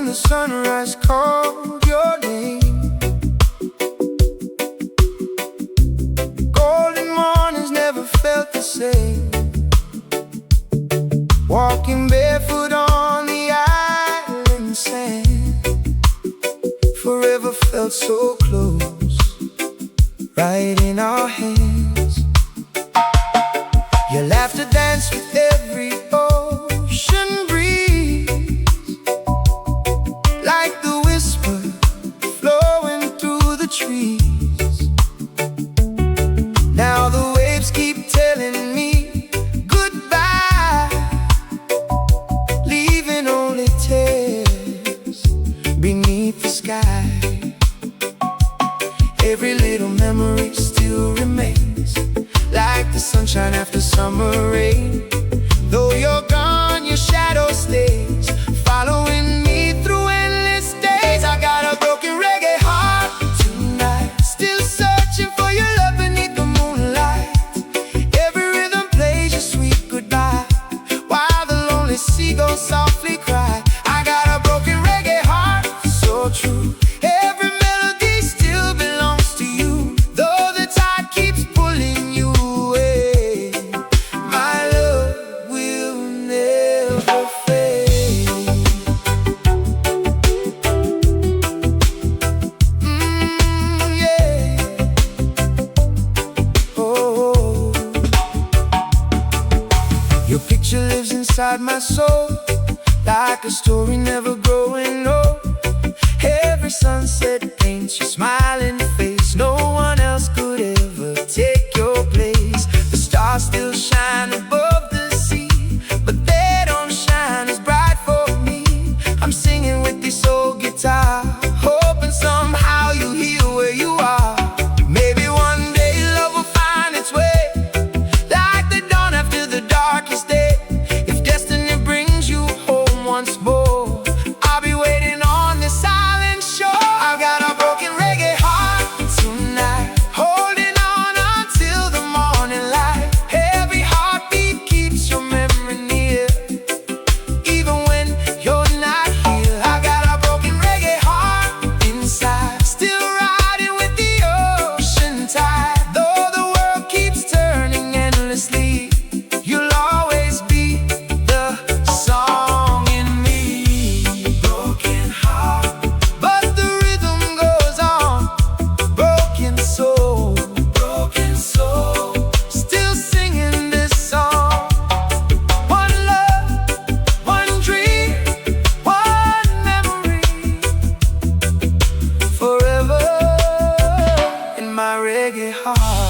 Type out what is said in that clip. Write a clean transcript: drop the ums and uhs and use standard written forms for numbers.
the sunrise called your name. Golden mornings never felt the same. Walking barefoot on the island sand, forever felt so close, right in our hands. Your laughter danced with every ocean breeze, like the whisper flowing through the trees. Now the waves keep telling me goodbye, leaving only tears beneath the sky. Every little memory still remains, like the sunshine after summer rain. Though you're gone, your shadow stays, following me through endless days. I got a broken reggae heart tonight, still searching for your love beneath the moonlight. Every rhythm plays your sweet goodbye, while the lonely seagulls softly cry. I got a broken reggae heart, so true. Every melody still belongs to you, though the tide keeps pulling you away. My love will never fade. Yeah. Oh, your picture lives inside my soul, like a story never growing old. Every sunset paints your smiling face. No one else could ever take your place. The stars still shine above the sea, but they don't shine as bright for me. I'm singing with this old guitar, hoping somehow you'll heal where you are. Maybe one day love will find its way, like the dawn after the darkest day. If destiny brings you home once more, I'll be waiting on this island shore. I've got a broken reggae heart tonight, holding on until the morning light. Every heartbeat keeps your memory near, even when you're not here. I got a broken reggae heart inside, still riding with the ocean tide. Though the world keeps turning endlessly, you'll always be the song in me. Broken heart, but the rhythm goes on. Broken soul, still singing this song. One love, one dream, one memory, forever in my reggae heart.